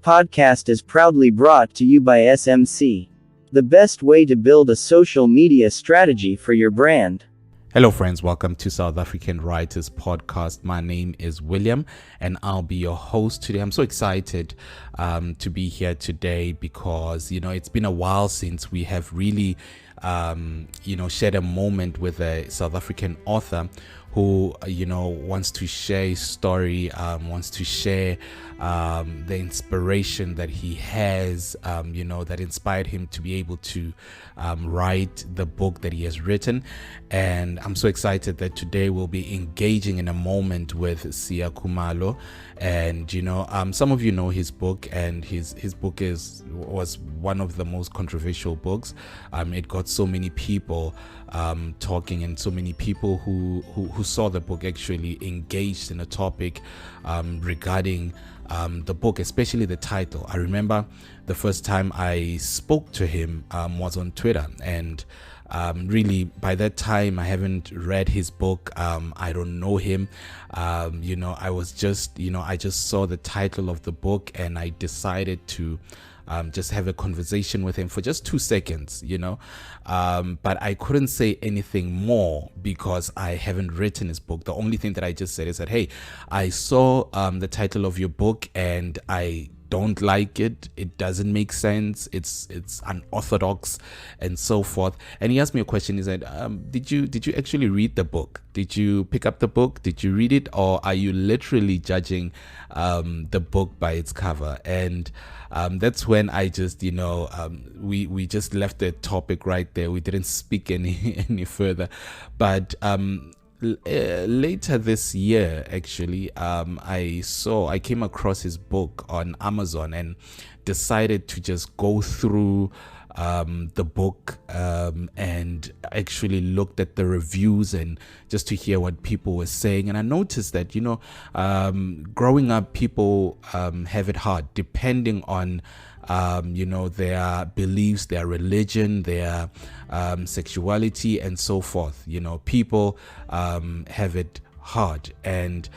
podcast is proudly brought to you by SMC, the best way to build a social media strategy for your brand. Hello friends, welcome to South African Writers Podcast. My name is William and I'll be your host today. I'm so excited to be here today because, it's been a while since we have really, shared a moment with a South African author who, wants to share his story, wants to share the inspiration that he has, that inspired him to be able to write the book that he has written. And I'm so excited that today we'll be engaging in a moment with Sia Khumalo. And, some of you know his book, and his book was one of the most controversial books. It got so many people talking, and so many people who saw the book actually engaged in a topic regarding the book, especially the title. I remember the first time I spoke to him was on Twitter, and really by that time I haven't read his book. I don't know him. I was just, I just saw the title of the book and I decided to just have a conversation with him for just 2 seconds, but I couldn't say anything more because I haven't written his book. The only thing that I just said is that, hey, I saw the title of your book and I don't like it. It doesn't make sense. It's unorthodox and so forth. And he asked me a question. He said, did you actually read the book? Did you pick up the book? Did you read it? Or are you literally judging the book by its cover? And that's when I just, we just left the topic right there. We didn't speak any further. But later this year, actually, I came across his book on Amazon and decided to just go through the book and actually looked at the reviews and just to hear what people were saying. And I noticed that, growing up, people have it hard depending on their beliefs, their religion, their sexuality, and so forth. People have it hard, and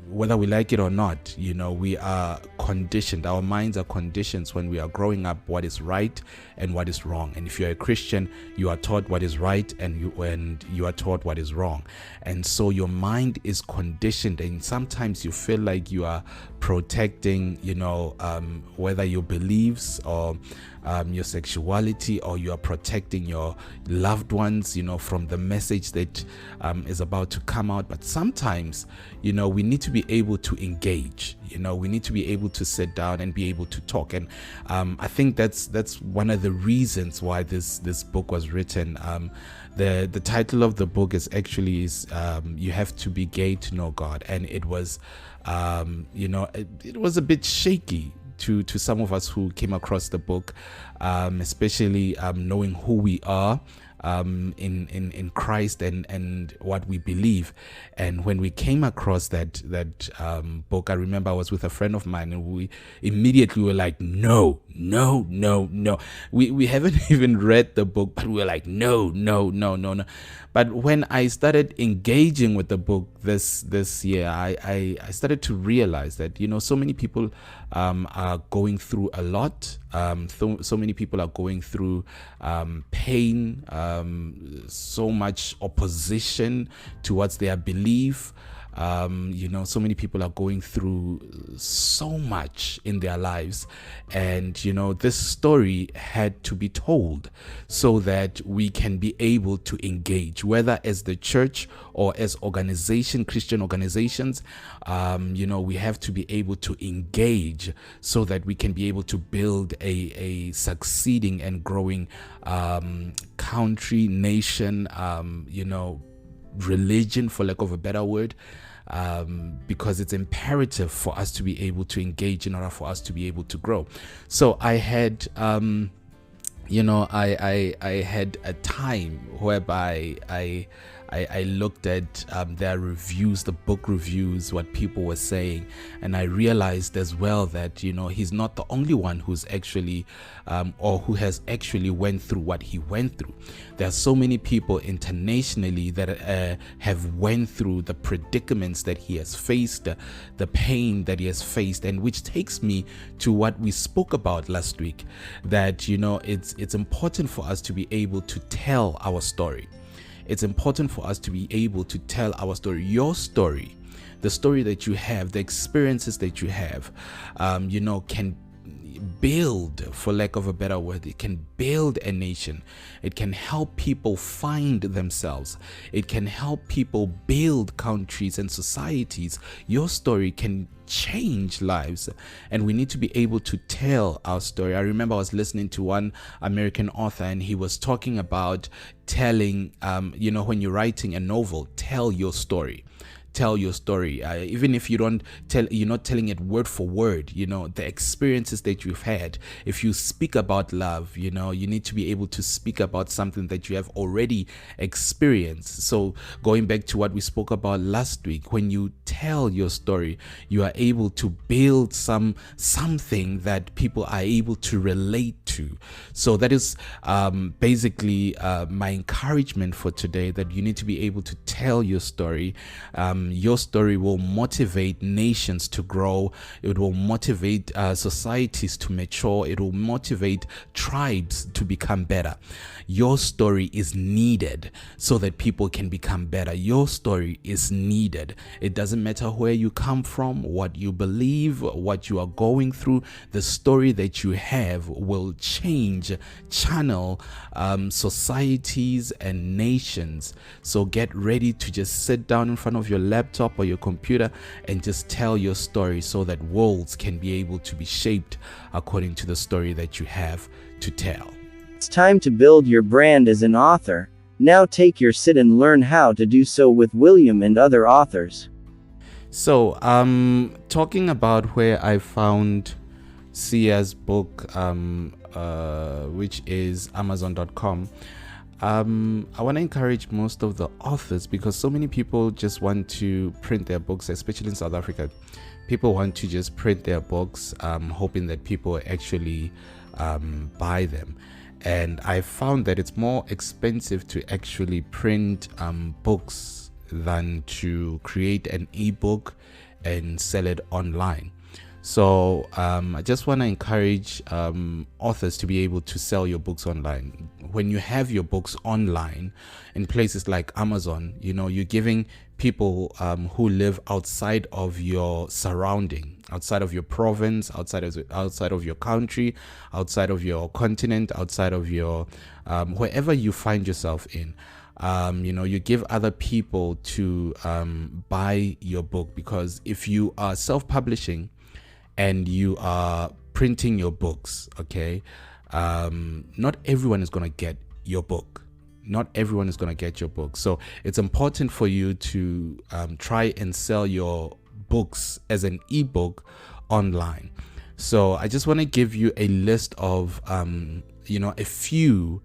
whether we like it or not, we are conditioned. Our minds are conditioned when we are growing up what is right and what is wrong. And if you're a Christian, you are taught what is right and you are taught what is wrong. And so your mind is conditioned, and sometimes you feel like you are protecting, whether your beliefs or your sexuality, or you are protecting your loved ones, from the message that is about to come out. But sometimes, we need to be able to engage. We need to be able to sit down and be able to talk. And I think that's one of the reasons why this book was written. The title of the book is actually You Have to Be Gay to Know God. And it was, it was a bit shaky to some of us who came across the book, especially knowing who we are in Christ and what we believe. And when we came across that book, I remember I was with a friend of mine, and we immediately were like, no. We haven't even read the book, but we were like, no. But when I started engaging with the book this year, I started to realize that, so many people are going through a lot. So many people are going through pain, so much opposition towards their belief. So many people are going through so much in their lives, and this story had to be told so that we can be able to engage, whether as the church or as Christian organizations. We have to be able to engage so that we can be able to build a succeeding and growing country, nation, religion, for lack of a better word. Because it's imperative for us to be able to engage in order for us to be able to grow. So I had, I had a time whereby I I looked at their reviews, the book reviews, what people were saying, and I realized as well that, he's not the only one who's actually or who has actually went through what he went through. There are so many people internationally that have went through the predicaments that he has faced, the pain that he has faced, and which takes me to what we spoke about last week, that it's important for us to be able to tell our story. It's important for us to be able to tell our story, your story, the story that you have, the experiences that you have, can build, for lack of a better word, it can build a nation. It can help people find themselves. It can help people build countries and societies. Your story can change lives, and we need to be able to tell our story. I remember I was listening to one American author, and he was talking about telling, when you're writing a novel, tell your story. Tell your story, even if you're not telling it word for word. The experiences that you've had. If you speak about love, you need to be able to speak about something that you have already experienced. So going back to what we spoke about last week, when you tell your story, you are able to build something that people are able to relate to. So that is basically my encouragement for today, that you need to be able to tell your story. Your story will motivate nations to grow. It will motivate societies to mature. It will motivate tribes to become better. Your story is needed so that people can become better. Your story is needed. It doesn't matter where you come from, what you believe, what you are going through. The story that you have will channel societies and nations. So get ready to just sit down in front of your laptop or your computer and just tell your story, so that worlds can be able to be shaped according to the story that you have to tell. It's time to build your brand as an author. Now take your sit and learn how to do so with William and other authors. So, talking about where I found Sia's book, which is Amazon.com. I want to encourage most of the authors, because so many people just want to print their books, especially in South Africa. People want to just print their books, hoping that people actually buy them. And I found that it's more expensive to actually print books than to create an ebook and sell it online. So I just want to encourage authors to be able to sell your books online. When you have your books online in places like Amazon, you're giving people who live outside of your surrounding, outside of your province, outside of your country, outside of your continent, outside of your wherever you find yourself in. You give other people to buy your book, because if you are self-publishing and you are printing your books, okay, not everyone is going to get your book. Not everyone is going to get your book. So it's important for you to try and sell your books as an ebook online. So I just want to give you a list of, a few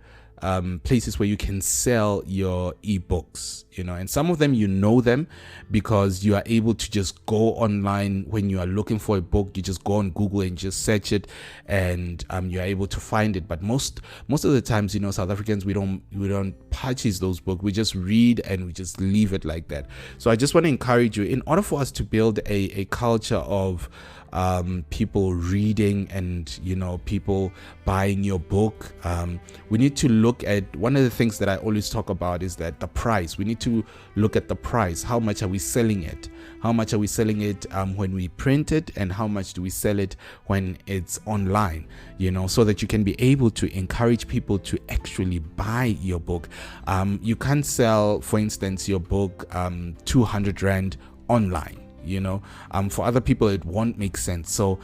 places where you can sell your ebooks, and some of them them because you are able to just go online. When you are looking for a book, you just go on Google and just search it, and you are able to find it. But most of the times, South Africans, we don't purchase those books. We just read and we just leave it like that. So I just want to encourage you, in order for us to build a culture of people reading and people buying your book, we need to look at, one of the things that I always talk about is that the price. We need to look at the price. How much are we selling it? How much are we selling it when we print it, and how much do we sell it when it's online, so that you can be able to encourage people to actually buy your book. You can't sell, for instance, your book 200 Rand online. For other people it won't make sense. So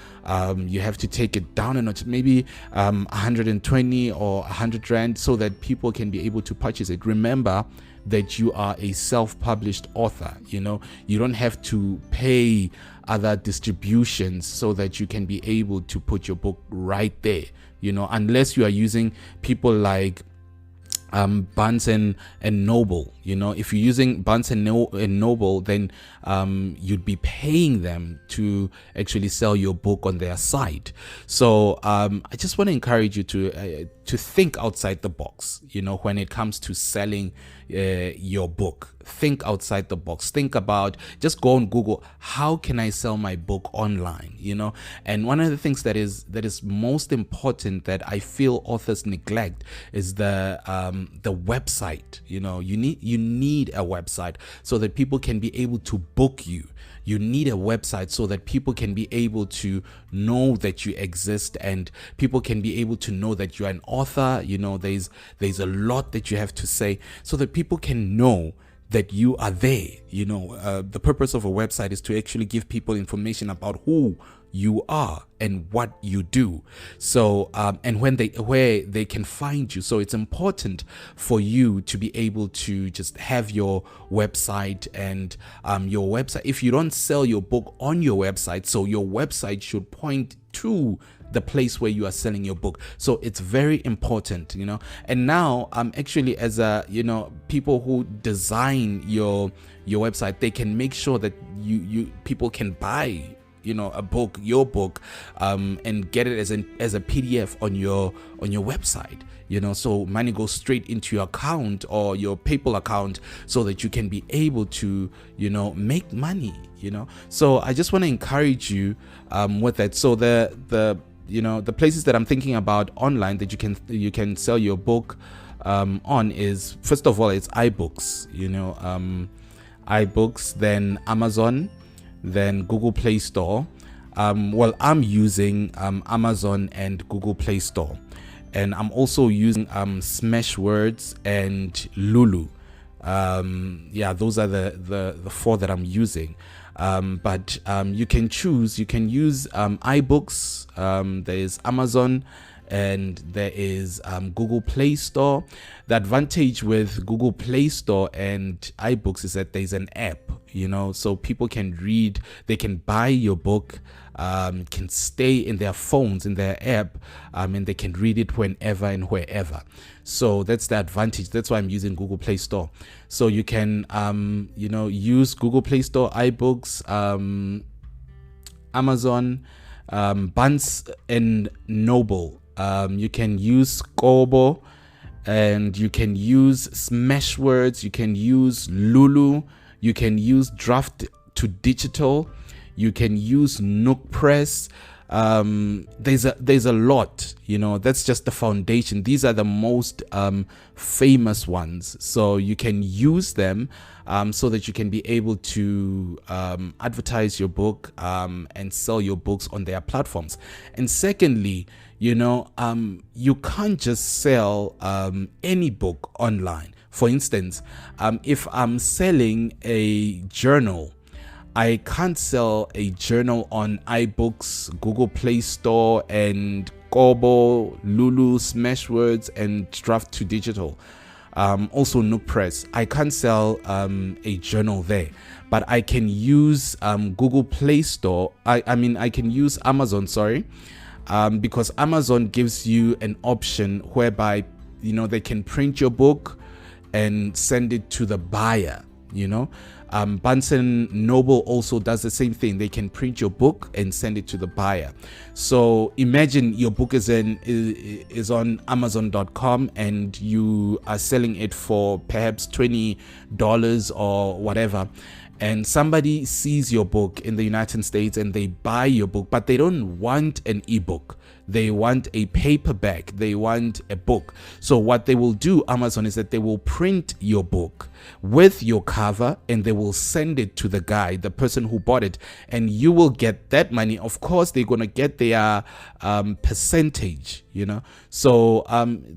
you have to take it down a notch, maybe 120 or 100 Rand, so that people can be able to purchase it. Remember that you are a self-published author. You don't have to pay other distributions so that you can be able to put your book right there, unless you are using people like Barnes and Noble. If you're using Barnes and Noble, then you'd be paying them to actually sell your book on their site. So I just want to encourage you to think outside the box. When it comes to selling your book, think outside the box. Think about, just go on Google, how can I sell my book online? And one of the things that is most important that I feel authors neglect is the website. You need a website so that people can be able to book you. You need a website so that people can be able to know that you exist, and people can be able to know that you're an author. There's a lot that you have to say, so that people can know that you are there. The purpose of a website is to actually give people information about who you are and what you do. So and where they can find you. So it's important for you to be able to just have your website, and your website, if you don't sell your book on your website, so your website should point to the place where you are selling your book. So it's very important, and now actually, as people who design your website, they can make sure that people can buy your book and get it as a PDF on your website. So money goes straight into your account or your PayPal account, so that you can be able to make money. So I just want to encourage you with that. So the places that I'm thinking about online that you can sell your book on is, first of all, it's iBooks. iBooks, then Amazon, then Google Play Store. I'm using Amazon and Google Play Store, and I'm also using Smashwords and Lulu. Those are the four that I'm using. But you can choose. You can use iBooks. There is Amazon, and there is Google Play Store. The advantage with Google Play Store and iBooks is that there's an app, so people can read, they can buy your book, can stay in their phones, in their app, and they can read it whenever and wherever. So that's the advantage. That's why I'm using Google Play Store. So you can, use Google Play Store, iBooks, Amazon, Barnes and Noble. You can use Kobo, and you can use Smashwords, you can use Lulu, you can use Draft to Digital, you can use Nook Press. There's a lot, that's just the foundation. These are the most famous ones, so you can use them so that you can be able to advertise your book and sell your books on their platforms. And secondly, you can't just sell any book online. For instance, if I'm selling a journal, I can't sell a journal on iBooks, Google Play Store, and Kobo, Lulu, Smashwords, and Draft to Digital. Also Nook Press. I can't sell a journal there, but I can use Google Play Store. I can use Amazon, because Amazon gives you an option whereby they can print your book and send it to the buyer. Barnes and Noble also does the same thing. They can print your book and send it to the buyer. So imagine your book is on Amazon.com, and you are selling it for perhaps $20 or whatever, and somebody sees your book in the United States and they buy your book, but they don't want an ebook. They want a paperback. They want a book. So what they will do, Amazon, is that they will print your book with your cover, and they will send it to the guy, the person who bought it, and you will get that money. Of course, they're going to get their percentage, So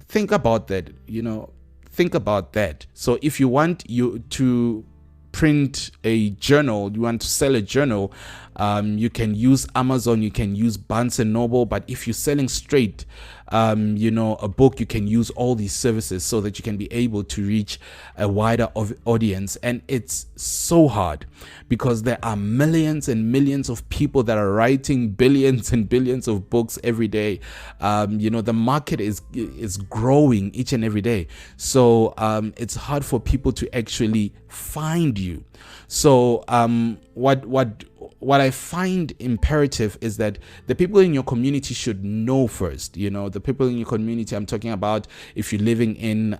think about that, Think about that. So if you want you to print a journal, you want to sell a journal, You can use Amazon, you can use Barnes and Noble, but if you're selling straight, a book, you can use all these services so that you can be able to reach a wider audience. And it's so hard because there are millions and millions of people that are writing billions and billions of books every day. The market is growing each and every day. So it's hard for people to actually find you. So what I find imperative is that the people in your community should know first. The people in your community, I'm talking about if you're living in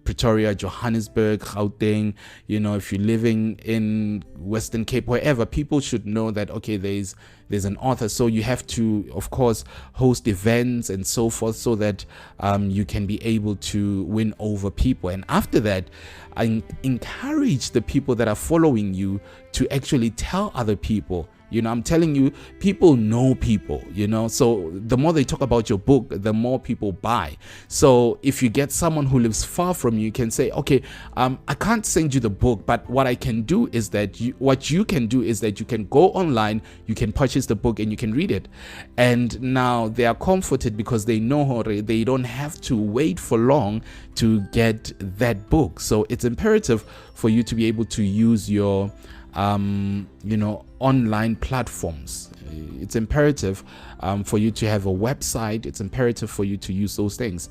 Pretoria, Johannesburg, Gauteng, if you're living in Western Cape, wherever, people should know that, okay, there's an author. So you have to, of course, host events and so forth so that you can be able to win over people. And after that, I encourage the people that are following you to actually tell other people. I'm telling you, people know people, so the more they talk about your book, the more people buy. So if you get someone who lives far from you, you can say, okay, I can't send you the book, but what I can do is that you can go online, you can purchase the book and you can read it. And now they are comforted because they know they don't have to wait for long to get that book. So it's imperative for you to be able to use your online platforms. It's imperative for you to have a website. It's imperative for you to use those things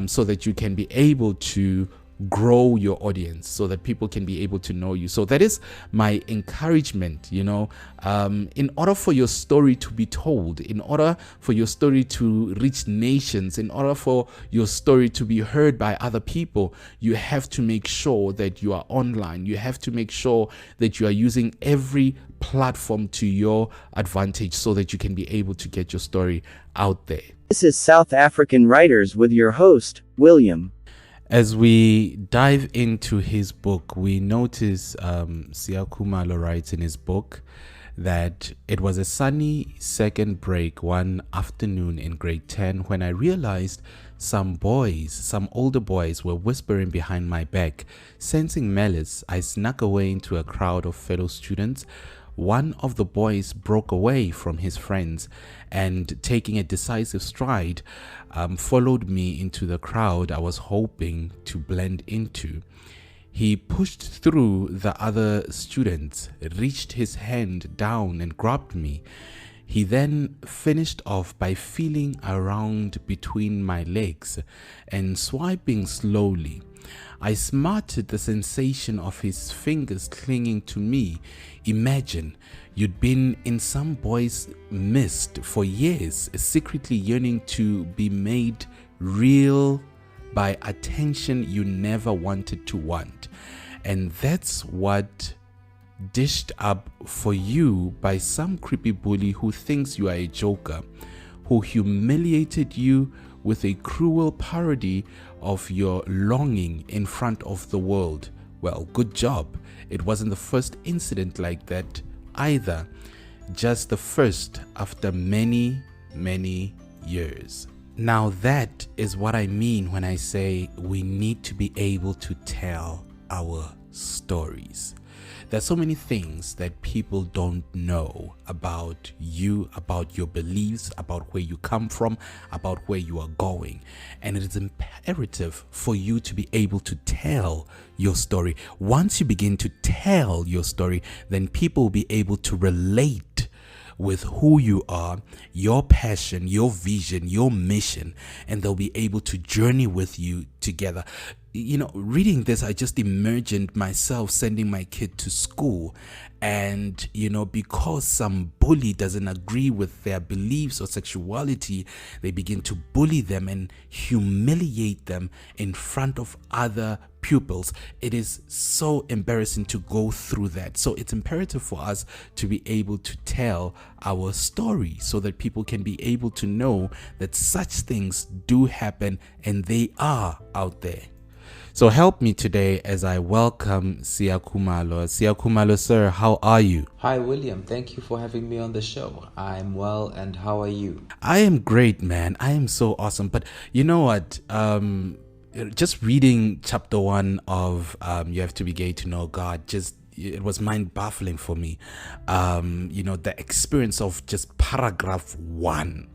so that you can be able to grow your audience, so that people can be able to know you. So that is my encouragement. In order for your story to be told, in order for your story to reach nations, in order for your story to be heard by other people, you have to make sure that you are online. You have to make sure that you are using every platform to your advantage so that you can be able to get your story out there. This is South African Writers with your host, William. As we dive into his book, we notice Khumalo writes in his book that it was a sunny second break one afternoon in grade 10 when I realized some older boys were whispering behind my back. Sensing malice, I snuck away into a crowd of fellow students. One of the boys broke away from his friends and, taking a decisive stride, followed me into the crowd I was hoping to blend into. He pushed through the other students, reached his hand down and grabbed me. He then finished off by feeling around between my legs and swiping slowly. I smarted the sensation of his fingers clinging to me. Imagine you'd been in some boy's midst for years, secretly yearning to be made real by attention you never wanted to want. And that's what dished up for you by some creepy bully who thinks you are a joker, who humiliated you with a cruel parody of your longing in front of the world. Well, good job. It wasn't the first incident like that either, just the first after many, many years. Now that is what I mean when I say we need to be able to tell our stories. There's so many things that people don't know about you, about your beliefs, about where you come from, about where you are going. And it is imperative for you to be able to tell your story. Once you begin to tell your story, then people will be able to relate with who you are, your passion, your vision, your mission, and they'll be able to journey with you together. Reading this, I just imagined myself sending my kid to school, and because some bully doesn't agree with their beliefs or sexuality, they begin to bully them and humiliate them in front of other pupils. It is so embarrassing to go through that. So it's imperative for us to be able to tell our story so that people can be able to know that such things do happen and they are out there. So help me today as I welcome Khumalo. Khumalo, sir, how are you? Hi, William. Thank you for having me on the show. I'm well, and how are you? I am great, man. I am so awesome. But you know what? Just reading chapter 1 of You Have to Be Gay to Know God, just it was mind baffling for me. The experience of just paragraph 1,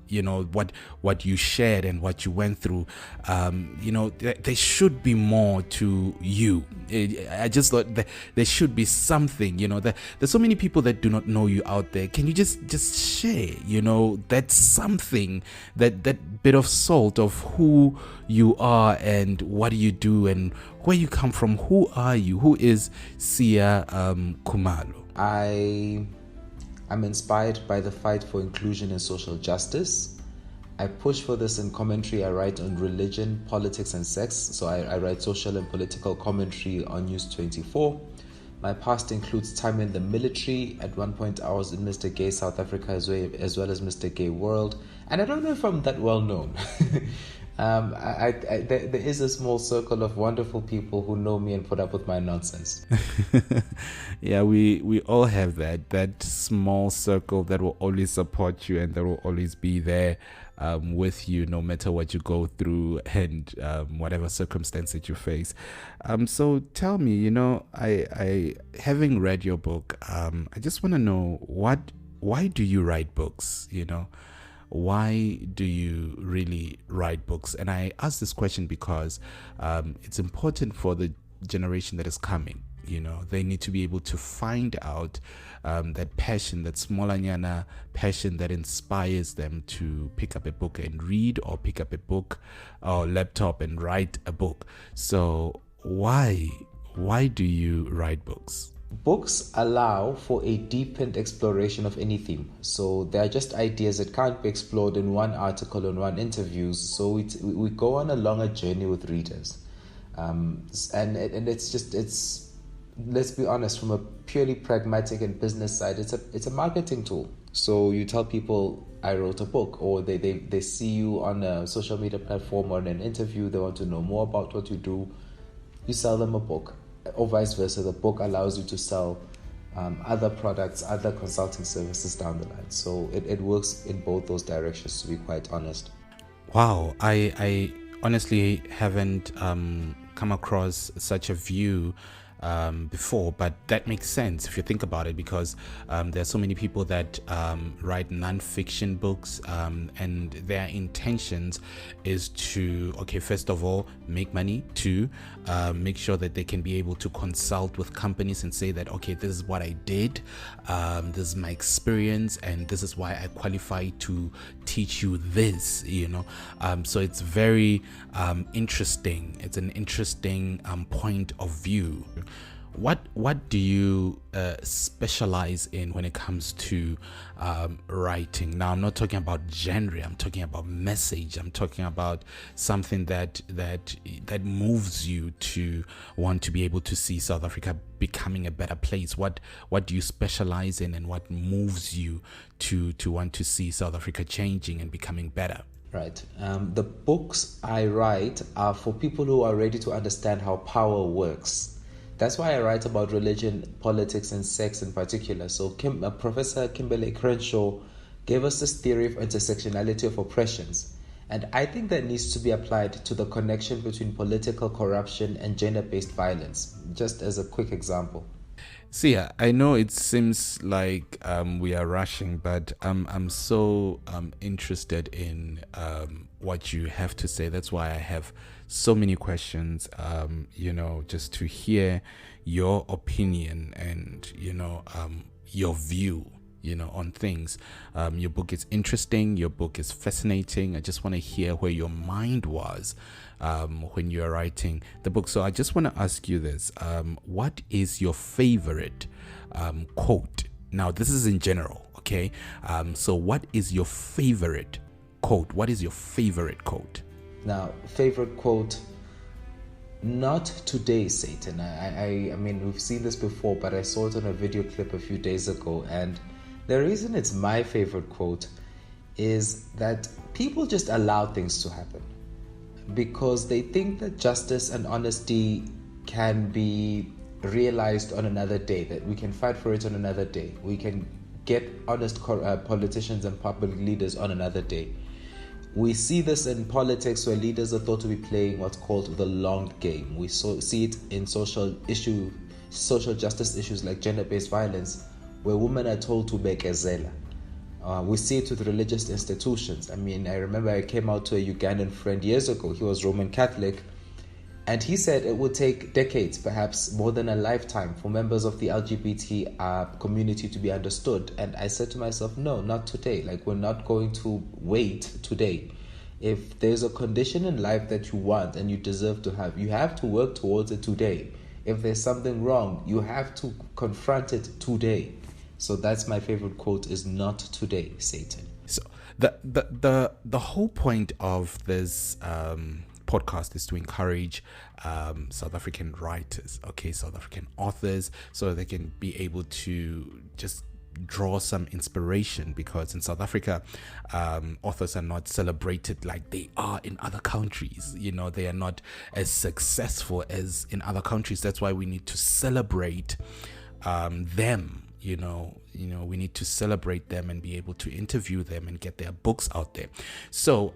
what you shared and what you went through. There should be more to you. I just thought that there should be something. There's so many people that do not know you out there. Can you just share? That's something, that bit of salt of who you are and what do you do and where you come from. Who are you? Who is Sia Khumalo? I'm inspired by the fight for inclusion and social justice. I push for this in commentary. I write on religion, politics, and sex. So I write social and political commentary on News 24. My past includes time in the military. At one point, I was in Mr. Gay South Africa as well as Mr. Gay World. And I don't know if I'm that well known. There is a small circle of wonderful people who know me and put up with my nonsense. Yeah, we all have that small circle that will always support you and that will always be there with you no matter what you go through and whatever circumstance that you face. So tell me, I having read your book, I just want to know why do you write books? Why do you really write books? And I ask this question because it's important for the generation that is coming. They need to be able to find out that passion, that smolanyana passion that inspires them to pick up a book and read, or pick up a book or laptop and write a book. So why do you write books? Books allow for a deepened exploration of any theme. So they are just ideas that can't be explored in one article and one interview. So we go on a longer journey with readers. And it's let's be honest, from a purely pragmatic and business side, it's a marketing tool. So you tell people, I wrote a book, or they see you on a social media platform or in an interview, they want to know more about what you do, you sell them a book. Or vice versa, the book allows you to sell other products, other consulting services down the line. So it works in both those directions, to be quite honest. Wow, I honestly haven't come across such a view before, but that makes sense if you think about it, because there are so many people that write non-fiction books, and their intentions is to, first of all, make money, to make sure that they can be able to consult with companies and say that, this is what I did, this is my experience, and this is why I qualify to teach you this, so it's very interesting. It's an interesting point of view. What do you specialize in when it comes to writing? Now, I'm not talking about genre. I'm talking about message. I'm talking about something that moves you to want to be able to see South Africa becoming a better place. What do you specialize in, and what moves you to want to see South Africa changing and becoming better? Right. The books I write are for people who are ready to understand how power works. That's why I write about religion, politics, and sex in particular. So Professor Kimberlé Crenshaw gave us this theory of intersectionality of oppressions. And I think that needs to be applied to the connection between political corruption and gender-based violence, just as a quick example. See, I know it seems like we are rushing, but I'm so interested in what you have to say. That's why I have so many questions, just to hear your opinion and, your view, on things. Your book is interesting. Your book is fascinating. I just want to hear where your mind was when you're writing the book. So I just want to ask you this. What is your favorite quote? Now, this is in general, okay? So what is your favorite quote? What is your favorite quote? Now, favorite quote, not today, Satan. I mean, we've seen this before, but I saw it on a video clip a few days ago. And the reason it's my favorite quote is that people just allow things to happen because they think that justice and honesty can be realized on another day, that we can fight for it on another day. We can get honest politicians and public leaders on another day. We see this in politics where leaders are thought to be playing what's called the long game. We see it in social issue social justice issues like gender-based violence, where women are told to bekezela. We see it with religious institutions. I mean, I remember I came out to a Ugandan friend years ago. He was Roman Catholic, and he said it would take decades, perhaps more than a lifetime, for members of the LGBT community to be understood. And I said to myself, no, not today. Like, we're not going to wait today. If there's a condition in life that you want and you deserve to have, you have to work towards it today. If there's something wrong, you have to confront it today. So that's my favorite quote, is not today, Satan. So the whole point of this podcast is to encourage South African writers, South African authors, so they can be able to just draw some inspiration, because in South Africa, authors are not celebrated like they are in other countries. They are not as successful as in other countries. That's why we need to celebrate them. We need to celebrate them and be able to interview them and get their books out there. So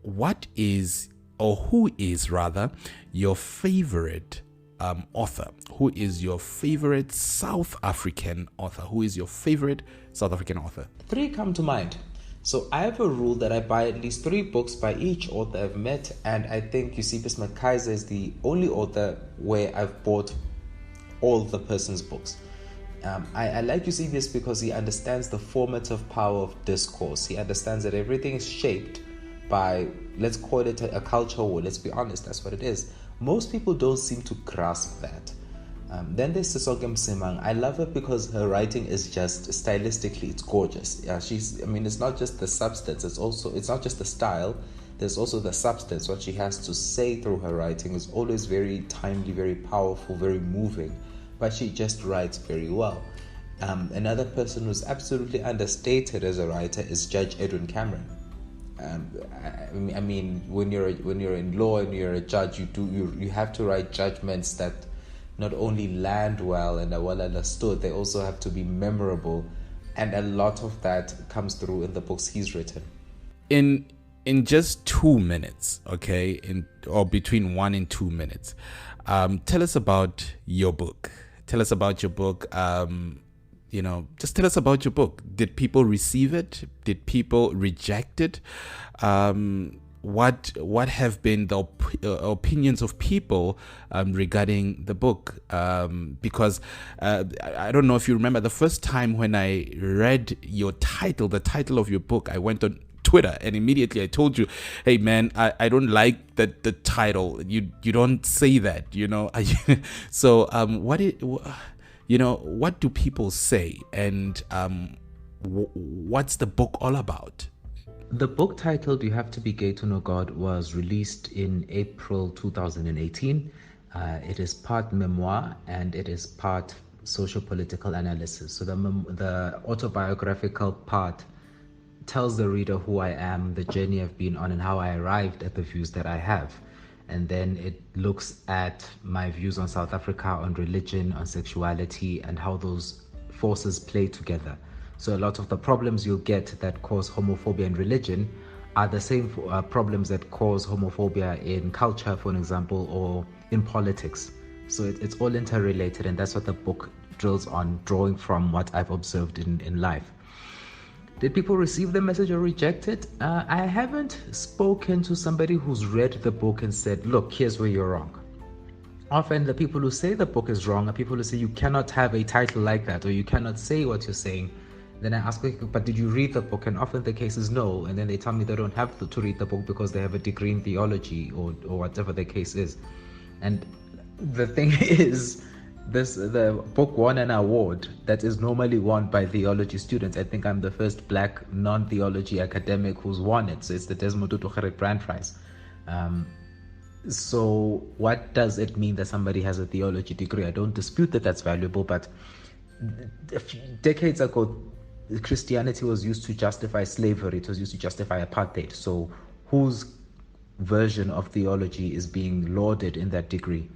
what is, or who is rather, your favorite author? Who is your favorite South African author? Who is your favorite South African author? 3 come to mind. So I have a rule that I buy at least 3 books by each author I've met, and I think Eusebius McKaiser is the only author where I've bought all the person's books. I like Eusebius because he understands the formative power of discourse. He understands that everything is shaped by, let's call it a culture war. Let's be honest, that's what it is. Most people don't seem to grasp that. Then there's Sisonke Msimang. I love her because her writing is just stylistically, it's gorgeous. It's not just the substance, it's not just the style, there's also the substance. What she has to say through her writing is always very timely, very powerful, very moving, but she just writes very well. Another person who's absolutely understated as a writer is Judge Edwin Cameron. When you're in law and you're a judge, you have to write judgments that not only land well and are well understood, they also have to be memorable, and a lot of that comes through in the books he's written. In just 2 minutes, or between 1 and 2 minutes, tell us about your book. Just tell us about your book. Did people receive it? Did people reject it? What have been the opinions of people regarding the book? Because I don't know if you remember the first time when I read the title of your book, I went on Twitter and immediately I told you, hey man, I don't like the title. You don't say that, So what do people say, and what's the book all about? The book titled You Have to Be Gay to Know God was released in April 2018. It is part memoir and it is part sociopolitical analysis. So the autobiographical part tells the reader who I am, the journey I've been on, and how I arrived at the views that I have. And then it looks at my views on South Africa, on religion, on sexuality, and how those forces play together. So a lot of the problems you'll get that cause homophobia in religion are the same problems that cause homophobia in culture, for example, or in politics. So it's all interrelated, and that's what the book drills on, drawing from what I've observed in life. Did people receive the message or reject it? I haven't spoken to somebody who's read the book and said, look, here's where you're wrong. Often the people who say the book is wrong are people who say you cannot have a title like that, or you cannot say what you're saying. Then I ask, but did you read the book? And often the case is no. And then they tell me they don't have to read the book because they have a degree in theology or whatever the case is. And the thing is, the book won an award that is normally won by theology students. I think I'm the first black non-theology academic who's won it. So it's the Desmond Tutu'Gerrit Brand Prize. So what does it mean that somebody has a theology degree? I don't dispute that that's valuable, but a few decades ago, Christianity was used to justify slavery. It was used to justify apartheid. So whose version of theology is being lauded in that degree?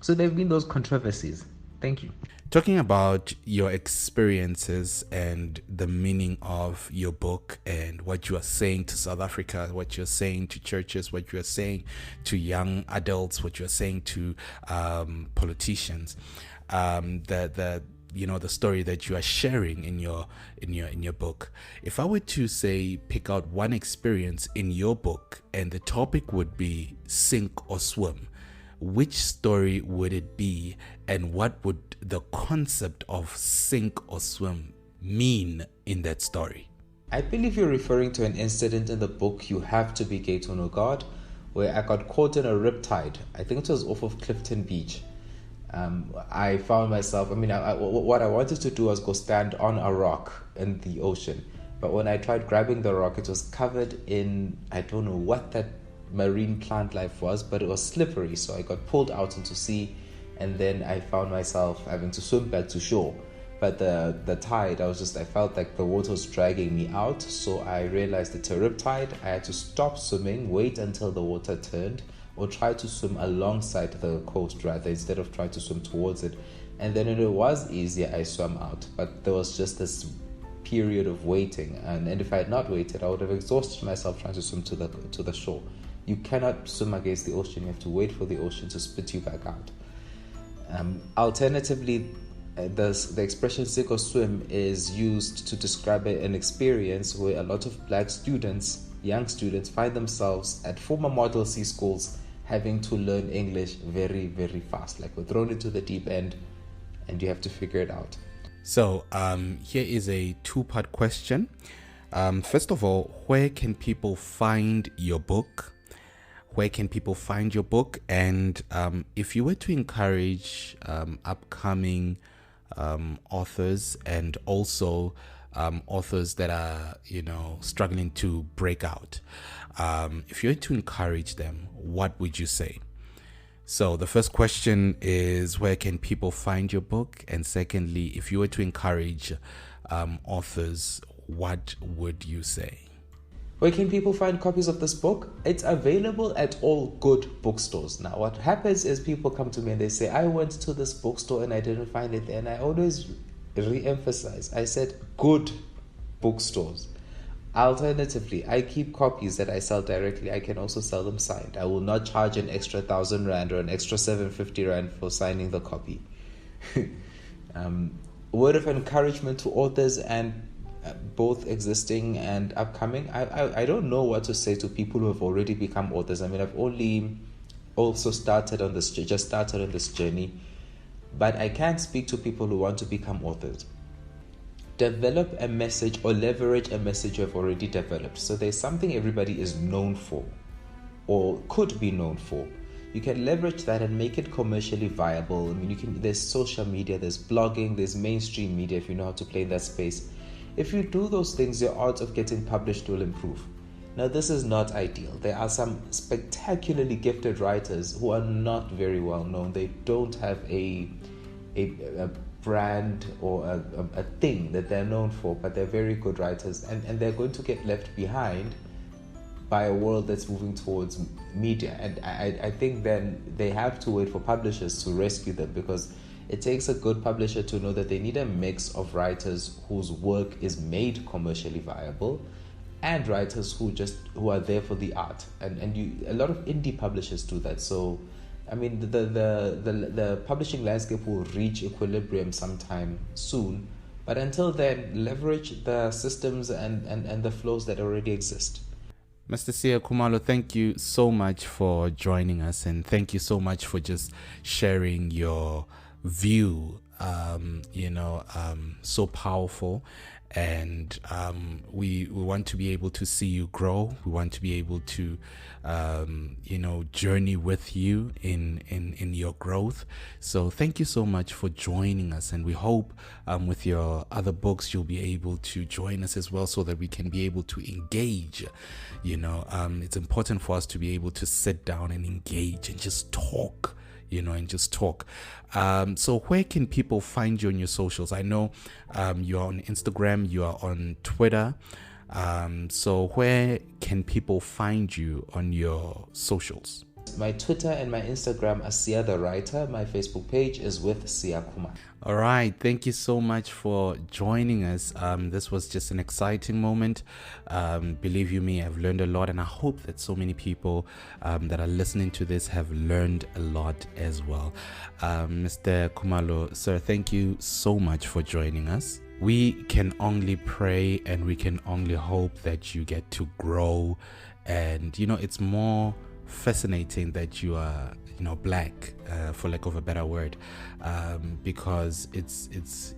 So there have been those controversies. Thank you. Talking about your experiences and the meaning of your book and what you are saying to South Africa, what you're saying to churches, what you are saying to young adults, what you're saying to politicians. the story that you are sharing in your book. If I were to say pick out one experience in your book and the topic would be sink or swim, which story would it be, and what would the concept of sink or swim mean in that story? I believe you're referring to an incident in the book You Have to Be Gay to Know God, where I got caught in a riptide. I think it was off of Clifton Beach. I found myself, what I wanted to do was go stand on a rock in the ocean. But when I tried grabbing the rock, it was covered in, I don't know what that marine plant life was, but it was slippery. So I got pulled out into sea, and then I found myself having to swim back to shore. But the tide, I felt like the water was dragging me out. So I realized it's a riptide. I had to stop swimming, wait until the water turned, or try to swim alongside the coast rather, instead of trying to swim towards it. And then when it was easier, I swam out. But there was just this period of waiting. And if I had not waited, I would have exhausted myself trying to swim to the shore. You cannot swim against the ocean. You have to wait for the ocean to spit you back out. Alternatively, the expression sink or swim is used to describe an experience where a lot of black students, young students, find themselves at former Model C schools having to learn English very, very fast. Like, we're thrown into the deep end and you have to figure it out. So here is a two-part question. First of all, where can people find your book? Where can people find your book? And if you were to encourage upcoming authors and also authors that are, struggling to break out, if you were to encourage them, what would you say? So the first question is, where can people find your book? And secondly, if you were to encourage authors, what would you say? Where can people find copies of this book? It's available at all good bookstores. Now, what happens is people come to me and they say, I went to this bookstore and I didn't find it there. And I always re-emphasize, I said good bookstores. Alternatively, I keep copies that I sell directly. I can also sell them signed. I will not charge an extra 1,000 Rand or an extra 750 Rand for signing the copy. Word of encouragement to authors and both existing and upcoming. I don't know what to say to people who have already become authors. I've only also started on this journey, but I can speak to people who want to become authors. Develop a message or leverage a message you have already developed. So there's something everybody is known for or could be known for. You can leverage that and make it commercially viable. There's social media, there's blogging, there's mainstream media if you know how to play in that space. If you do those things, your odds of getting published will improve. Now, this is not ideal. There are some spectacularly gifted writers who are not very well known. They don't have a brand or a thing that they're known for, but they're very good writers, and they're going to get left behind by a world that's moving towards media. And I think then they have to wait for publishers to rescue them, because it takes a good publisher to know that they need a mix of writers whose work is made commercially viable and writers who are there for the art. And a lot of indie publishers do that. So the publishing landscape will reach equilibrium sometime soon, but until then, leverage the systems and the flows that already exist. Mr. Sia Khumalo, thank you so much for joining us, and thank you so much for just sharing your view, so powerful. And we want to be able to see you grow. We want to be able to journey with you in your growth. So thank you so much for joining us, and we hope with your other books you'll be able to join us as well, so that we can be able to engage. It's important for us to be able to sit down and engage and just talk. So where can people find you on your socials? I know you're on Instagram, you are on Twitter. So where can people find you on your socials? My Twitter and my Instagram are Sia the Writer. My Facebook page is with Sia Khumalo. All right. Thank you so much for joining us. This was just an exciting moment. Believe you me, I've learned a lot, and I hope that so many people that are listening to this have learned a lot as well. Mr. Khumalo, sir, thank you so much for joining us. We can only pray and we can only hope that you get to grow. And, it's more fascinating that you are black, for lack of a better word, because it's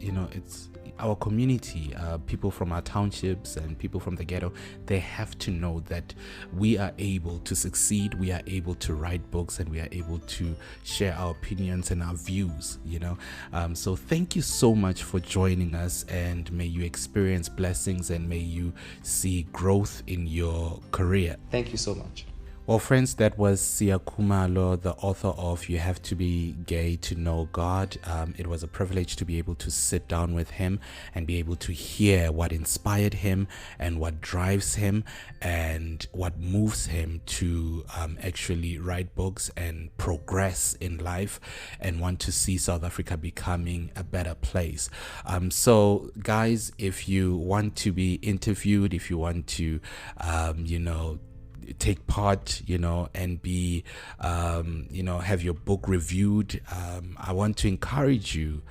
our community, people from our townships and people from the ghetto. They have to know that we are able to succeed, we are able to write books, and we are able to share our opinions and our views. So thank you so much for joining us, and may you experience blessings and may you see growth in your career. Thank you so much. Well, friends, that was Sia Khumalo, the author of You Have to Be Gay to Know God. It was a privilege to be able to sit down with him and be able to hear what inspired him and what drives him and what moves him to actually write books and progress in life and want to see South Africa becoming a better place. So, guys, if you want to be interviewed, if you want to, take part, and be, have your book reviewed, I want to encourage you,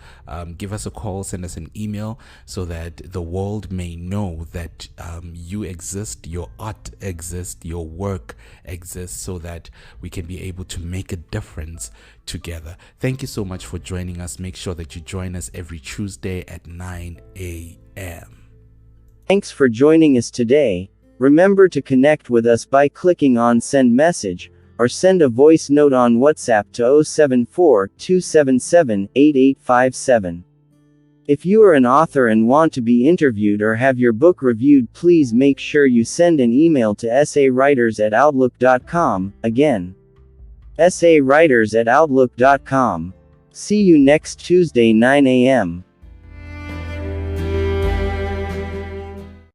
give us a call, send us an email so that the world may know that you exist, your art exists, your work exists, so that we can be able to make a difference together. Thank you so much for joining us. Make sure that you join us every Tuesday at 9 a.m. Thanks for joining us today. Remember to connect with us by clicking on Send Message, or send a voice note on WhatsApp to 074-277-8857. If you are an author and want to be interviewed or have your book reviewed, please make sure you send an email to essawriters@outlook.com. Again, essawriters@outlook.com. See you next Tuesday 9 a.m.